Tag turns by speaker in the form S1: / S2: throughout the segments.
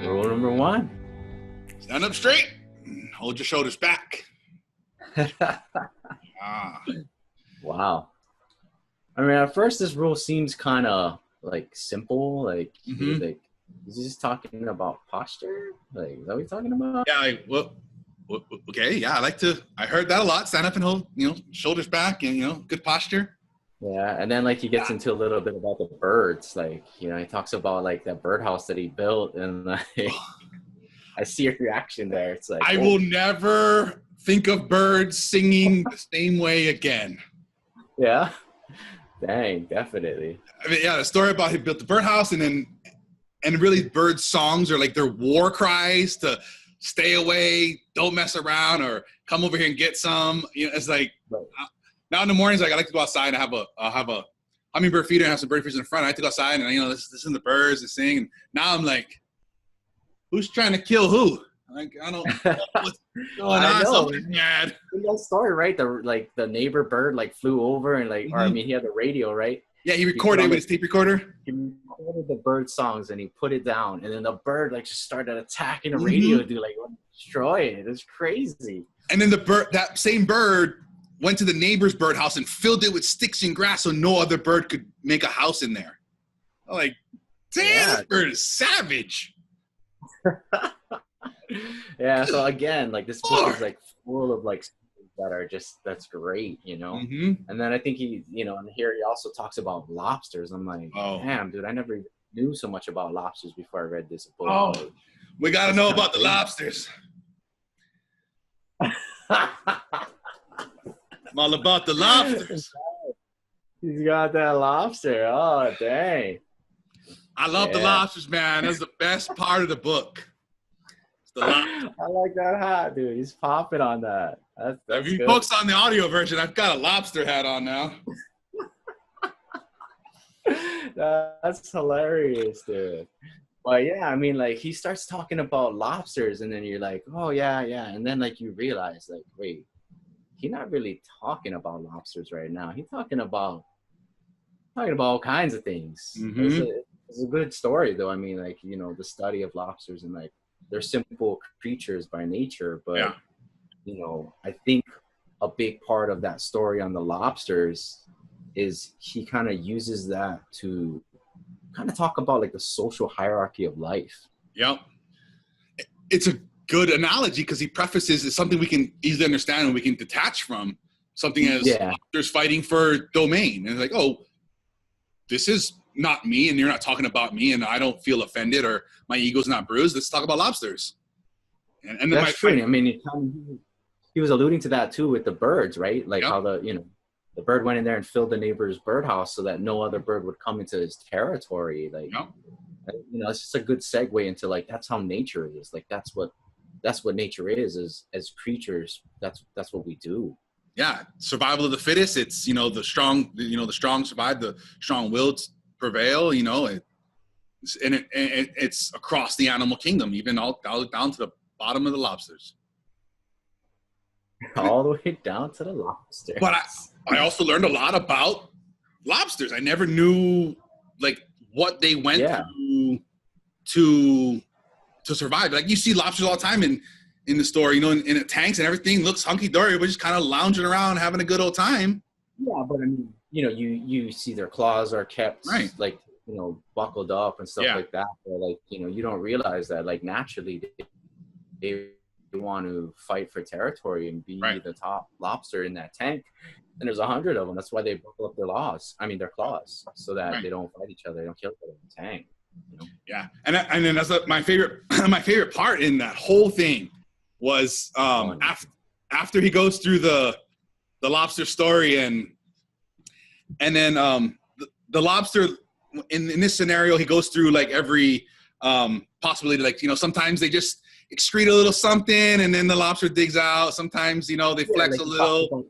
S1: Rule number one.
S2: Stand up straight. Hold your shoulders back.
S1: Wow. I mean, at first, this rule seems kind of like simple. Like, like, is he just talking about posture? Like, is that what he's talking about?
S2: Yeah. Like, well, okay. Yeah. I heard that a lot. Stand up and hold, shoulders back and, good posture.
S1: Yeah. And then, like, he gets into a little bit about the birds. Like, he talks about, like, that birdhouse that he built. And, like, I see your reaction there. It's like,
S2: I will never think of birds singing the same way again.
S1: Yeah. Dang, definitely.
S2: I mean, yeah, the story about he built the birdhouse and really birds' songs are like their war cries to stay away, don't mess around, or come over here and get some. It's like now in the mornings, like I like to go outside and I'll have a hummingbird feeder and have some bird feeders in front. I like to go outside and listen to the birds and sing. And now I'm like, who's trying to kill who? Like, I don't know what's going on. Something's bad.
S1: That story, right? The neighbor bird like flew over and or I mean, he had the radio, right?
S2: Yeah, he recorded with his tape recorder.
S1: He recorded the bird songs and he put it down, and then the bird like just started attacking the radio, dude, like destroy it. It's crazy.
S2: And then that same bird went to the neighbor's birdhouse and filled it with sticks and grass so no other bird could make a house in there. I'm like, damn, this bird is savage.
S1: Yeah, so again, like this book is like full of like that are that's great, And then I think he, and here he also talks about lobsters. I'm like, damn, dude, I never even knew so much about lobsters before I read this book.
S2: Oh, we got to know about the lobsters. I'm all about the lobsters.
S1: He's got that lobster. Oh, dang.
S2: I love the lobsters, man. That's the best part of the book.
S1: I like that hat, dude. He's popping on that. That's
S2: if you folks on the audio version, I've got a lobster hat on now.
S1: That's hilarious, dude. But yeah, I mean, like he starts talking about lobsters, and then you're like, oh yeah, and then like you realize, like, wait, he's not really talking about lobsters right now. He's talking about all kinds of things. It's a good story, though. I mean, like the study of lobsters and like. They're simple creatures by nature, but I think a big part of that story on the lobsters is he kind of uses that to kind of talk about like the social hierarchy of life.
S2: Yep. It's a good analogy because he prefaces it's something we can easily understand and we can detach from something as lobsters fighting for domain. And it's like, oh, this is not me, and you're not talking about me, and I don't feel offended or my ego's not bruised. Let's talk about lobsters. And then
S1: that's true. I mean, he was alluding to that too with the birds, right? Like how the bird went in there and filled the neighbor's birdhouse so that no other bird would come into his territory. Like, it's just a good segue into like that's how nature is. Like that's what nature is as creatures. That's what we do.
S2: Yeah, survival of the fittest. It's the strong. The strong survive. The strong-willed prevail, it's across the animal kingdom, even all down to the bottom of the lobsters.
S1: All the way down to the lobsters.
S2: But I also learned a lot about lobsters. I never knew like what they went through to survive. Like you see lobsters all the time in the store, in the tanks and everything looks hunky-dory, but just kind of lounging around having a good old time.
S1: Yeah, but I mean, you see their claws are kept like, buckled up and stuff like that. But like, you don't realize that like naturally they want to fight for territory and be the top lobster in that tank. And there's 100 of them. That's why they buckle up their claws so that they don't fight each other. They don't kill each other in the tank.
S2: Yeah. And then that's my favorite part in that whole thing was after he goes through the lobster story and then the lobster in this scenario, he goes through like every possibility. Like, sometimes they just excrete a little something and then the lobster digs out. Sometimes, they flex like a little.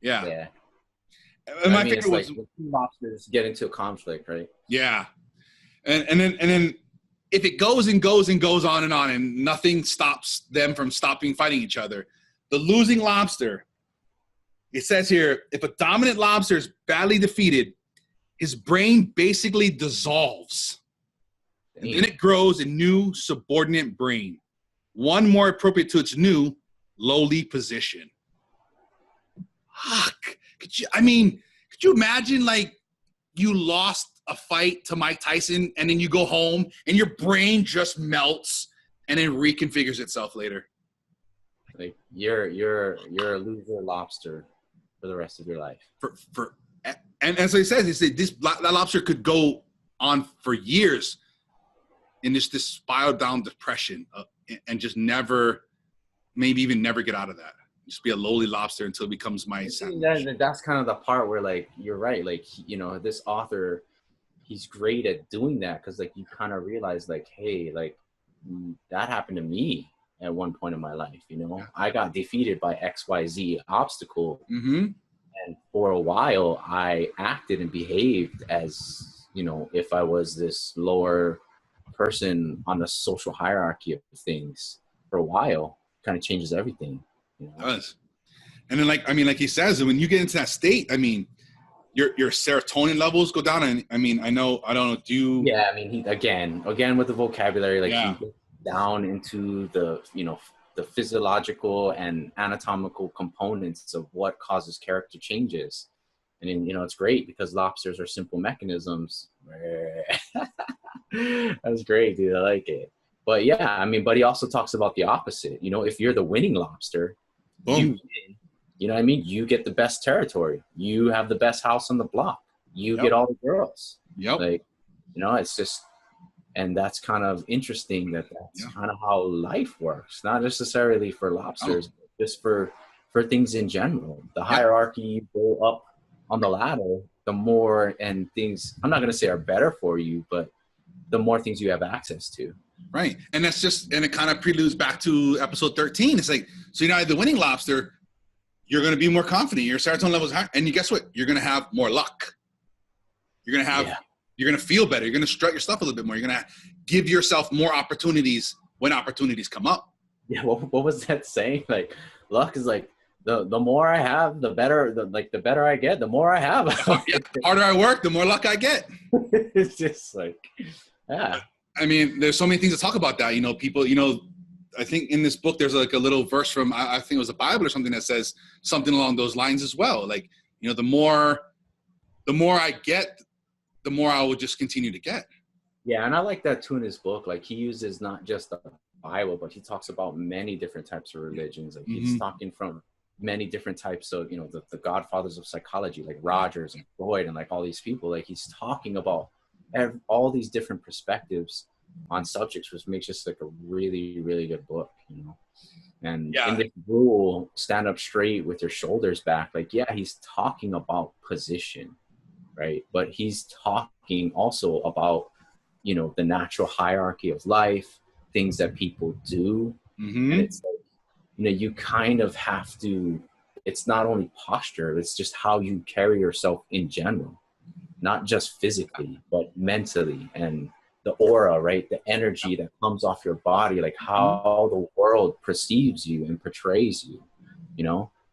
S2: Yeah.
S1: And my favorite was two lobsters get into a conflict, right?
S2: Yeah. And then if it goes and goes and goes on and nothing stops them from fighting each other, the losing lobster, it says here, if a dominant lobster is badly defeated, his brain basically dissolves. And then it grows a new subordinate brain, one more appropriate to its new lowly position. Fuck. Could you imagine like you lost a fight to Mike Tyson and then you go home and your brain just melts and then reconfigures itself later?
S1: Like you're a loser lobster for the rest of your life.
S2: And as he says, that lobster could go on for years in this spiral down depression and just never, maybe even never get out of that. Just be a lowly lobster until it becomes my sandwich.
S1: That's kind of the part where, like, you're right. Like, this author, he's great at doing that because, like, you kind of realize, like, hey, like, that happened to me at one point in my life. I got defeated by XYZ obstacle.
S2: Mm-hmm.
S1: And for a while, I acted and behaved as, if I was this lower person on the social hierarchy of things. For a while, kind of changes everything.
S2: It does. And then, like he says, when you get into that state, your serotonin levels go down. And I don't know, do you?
S1: Yeah, he again with the vocabulary, like he gets down into the, the physiological and anatomical components of what causes character changes. And then, it's great because lobsters are simple mechanisms. That's great, dude. I like it. But yeah, but he also talks about the opposite. If you're the winning lobster,
S2: boom,
S1: you win. You know what I mean? You get the best territory. You have the best house on the block. You get all the girls.
S2: Yep.
S1: Like, it's just, and that's kind of interesting that's kind of how life works. Not necessarily for lobsters, but just for things in general. The hierarchy you go up on the ladder, the more and things, I'm not going to say are better for you, but the more things you have access to.
S2: Right. And and it kind of preludes back to episode 13. It's like, so the winning lobster, you're going to be more confident. Your serotonin levels high. And guess what? You're going to have more luck. You're going to feel better. You're going to strut your stuff a little bit more. You're going to give yourself more opportunities when opportunities come up.
S1: Yeah. What was that saying? Like, luck is like, the more I have, the better, the better I get, the more I have.
S2: The harder I work, the more luck I get.
S1: It's just like, yeah.
S2: There's so many things to talk about that. People, I think in this book, there's like a little verse from, I think it was the Bible or something that says something along those lines as well. Like, the more I get, the more I will just continue to get.
S1: Yeah. And I like that too in his book. Like he uses not just the Bible, but he talks about many different types of religions. Like he's talking from many different types of, the godfathers of psychology, like Rogers and Freud and like all these people. Like he's talking about all these different perspectives on subjects, which makes just like a really, really good book, And in this rule, stand up straight with your shoulders back. Like, he's talking about position, right? But he's talking also about, the natural hierarchy of life, things that people do.
S2: Mm-hmm.
S1: And it's like, you kind of have to, it's not only posture, it's just how you carry yourself in general, not just physically, but mentally, and the aura, right? The energy that comes off your body, like how the world perceives you and portrays you,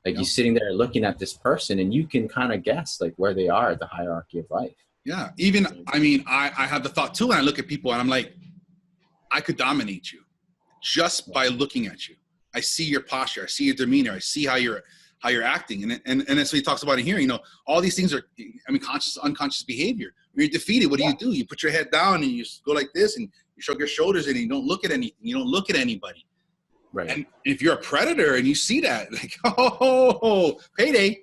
S1: like you're sitting there looking at this person and you can kind of guess like where they are at the hierarchy of life.
S2: Yeah. Even, I have the thought too, when I look at people and I'm like, I could dominate you just by looking at you. I see your posture. I see your demeanor. I see how you're acting. And that's what he talks about in here. All these things are, conscious, unconscious behavior. When you're defeated, what do? You put your head down and you go like this and you shrug your shoulders and you don't look at anything. You don't look at anybody.
S1: Right.
S2: And if you're a predator and you see that, like, oh, payday.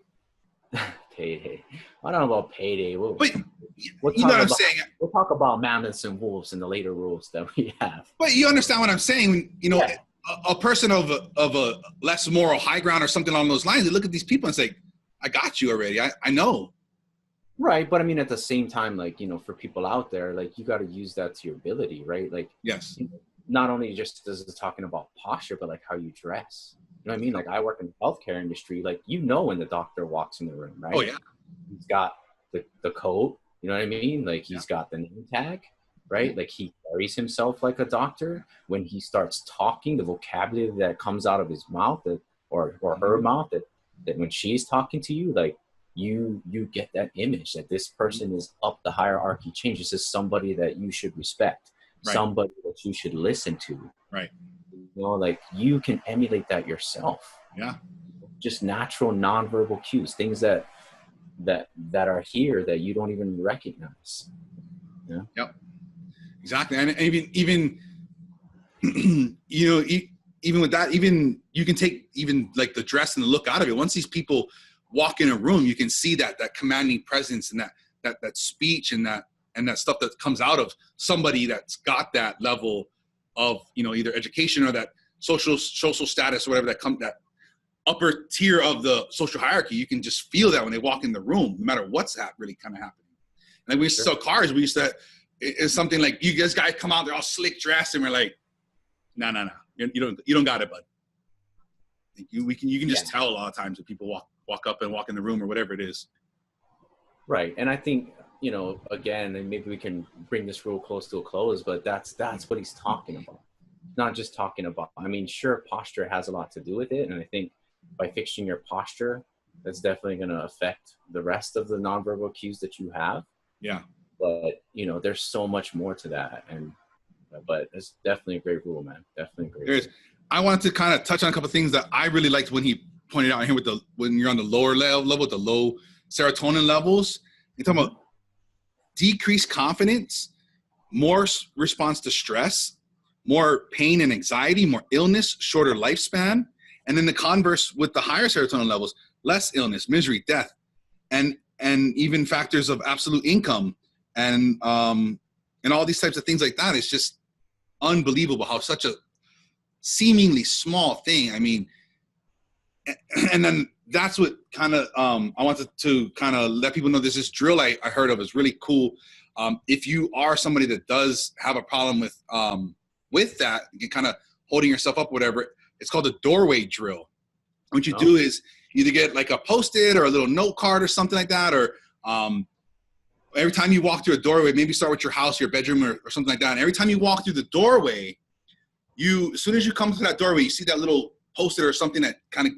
S1: Payday. I don't know about payday.
S2: But you know what I'm saying?
S1: We'll talk about mammoths and wolves in the later rules that we have.
S2: But you understand what I'm saying? A person of a less moral high ground or something along those lines, they look at these people and say, I got you already. I know.
S1: Right. But at the same time, like, for people out there, like, you got to use that to your ability, right? Like,
S2: yes.
S1: Not only just is it talking about posture, but like how you dress. You know what I mean? Like I work in the healthcare industry, like, when the doctor walks in the room, right?
S2: Oh yeah.
S1: He's got the coat, you know what I mean? Like he's got the name tag, right? Like he carries himself like a doctor. When he starts talking, the vocabulary that comes out of his mouth or her mouth, that when she's talking to you, like you get that image that this person is up the hierarchy chain. This is somebody that you should respect, somebody that you should listen to.
S2: Right.
S1: You know, like you can emulate that yourself.
S2: Yeah.
S1: Just natural nonverbal cues, things that are here that you don't even recognize. Yeah.
S2: Yep. Exactly. And even you know, even with that, even you can take even like the dress and the look out of it. Once these people walk in a room, you can see that commanding presence and that speech and that stuff that comes out of somebody that's got that level of, you know, either education or that social status or whatever, that upper tier of the social hierarchy. You can just feel that when they walk in the room, no matter what's really kind of happening. Like we used to sell cars, it's something like, you guys come out, they're all slick dressed, and we're like, no, you don't got it, bud. You can just tell a lot of times when people walk up and walk in the room or whatever it is.
S1: Right. And I think, you know, again, and maybe we can bring this real close to a close, but that's what he's talking about. Not just talking about, I mean, sure, posture has a lot to do with it. And I think by fixing your posture, that's definitely going to affect the rest of the nonverbal cues that you have.
S2: Yeah.
S1: But, you know, there's so much more to that. But it's definitely a great rule, man. Definitely a great rule.
S2: I wanted to kind of touch on a couple of things that I really liked when he pointed out here when you're on the lower level with the low serotonin levels. You're talking about decreased confidence, more response to stress, more pain and anxiety, more illness, shorter lifespan. And then the converse with the higher serotonin levels, less illness, misery, death, and even factors of absolute income and all these types of things like that. It's just unbelievable how such a seemingly small thing. I mean, and then that's what kind of I wanted to kind of let people know there's this drill I heard of. It's really cool. If you are somebody that does have a problem with that, you can kind of holding yourself up, whatever. It's called the doorway drill. What you do is either get like a Post-it or a little note card or something like that, or every time you walk through a doorway, maybe start with your house, your bedroom, or something like that. And every time you walk through the doorway, as soon as you come to that doorway, you see that little Post-it or something that kind of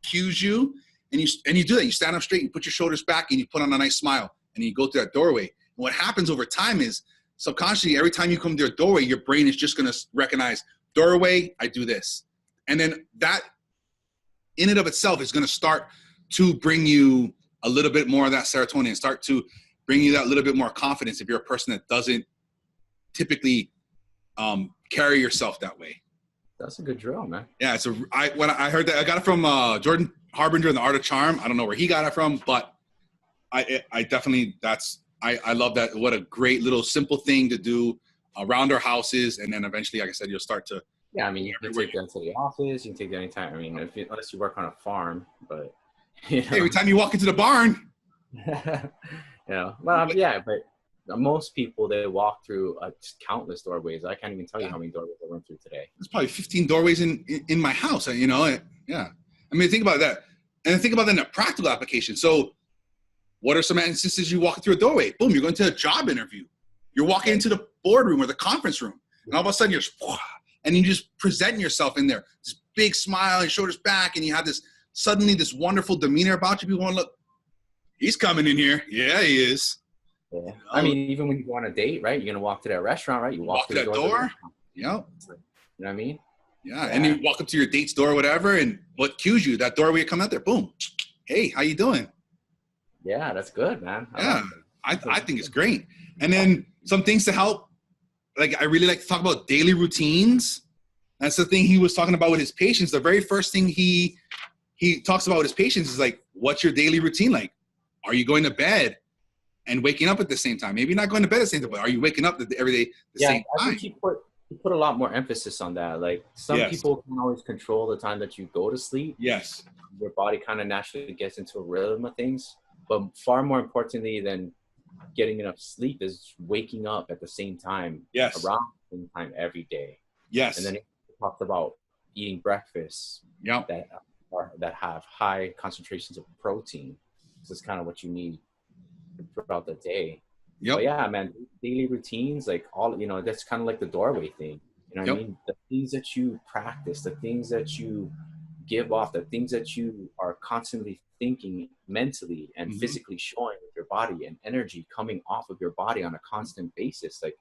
S2: cues you, and you do that. You stand up straight, you put your shoulders back, and you put on a nice smile, and you go through that doorway. And what happens over time is subconsciously, every time you come to a doorway, your brain is just going to recognize doorway, I do this. And then that in and of itself is going to start to bring you a little bit more of that serotonin, start to bring you that little bit more confidence if you're a person that doesn't typically carry yourself that way.
S1: That's a good drill, man.
S2: Yeah, when I heard that, I got it from Jordan Harbinger in The Art of Charm. I don't know where he got it from, but I definitely, I love that. What a great little simple thing to do around our houses. And then eventually, like I said, you'll start to.
S1: Yeah, I mean, you can take that to the office. You can take that anytime. I mean, unless you work on a farm, but. You know.
S2: Every time you walk into the barn.
S1: You know, well, yeah, but most people, they walk through countless doorways. I can't even tell you how many doorways I went through today.
S2: There's probably 15 doorways in my house, you know. Yeah. I mean, think about that. And think about that in a practical application. So what are some instances you walk through a doorway? Boom, you're going to a job interview. You're walking into the boardroom or the conference room. And all of a sudden you're just presenting yourself in there. This big smile and shoulders back. And you have suddenly this wonderful demeanor about you. People want to look, he's coming in here. Yeah, he is.
S1: Yeah. You know? I mean, even when you go on a date, right? You're going to walk to that restaurant, right? You walk to
S2: that door. Yep.
S1: You know what I mean?
S2: Yeah. And you walk up to your date's door or whatever, and what cues you? That doorway you come out there, boom. Hey, how you doing?
S1: Yeah, that's good, man.
S2: I think it's great. And then some things to help. Like, I really like to talk about daily routines. That's the thing he was talking about with his patients. The very first thing he talks about with his patients is like, what's your daily routine like? Are you going to bed and waking up at the same time? Maybe not going to bed at the same time, but are you waking up every day the same time?
S1: I think he put a lot more emphasis on that. Like, some people can always control the time that you go to sleep.
S2: Yes.
S1: Your body kind of naturally gets into a rhythm of things. But far more importantly than getting enough sleep is waking up at the same time.
S2: Yes.
S1: Around the same time every day.
S2: Yes.
S1: And then he talked about eating breakfasts that have high concentrations of protein. This is kind of what you need throughout the day.
S2: Yep.
S1: But yeah, man, daily routines, like all, you know, that's kind of like the doorway thing. You know what I mean? The things that you practice, the things that you give off, the things that you are constantly thinking mentally and physically showing with your body, and energy coming off of your body on a constant basis. Like,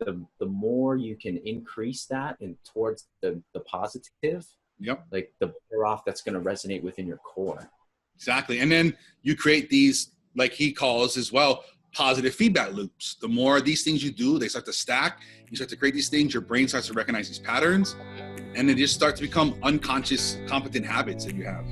S1: the more you can increase that and towards the positive,
S2: Yep.
S1: like the better off that's going to resonate within your core.
S2: Exactly. And then you create these, like he calls as well, positive feedback loops. The more of these things you do, they start to stack. You start to create these things, your brain starts to recognize these patterns, and they just start to become unconscious, competent habits that you have.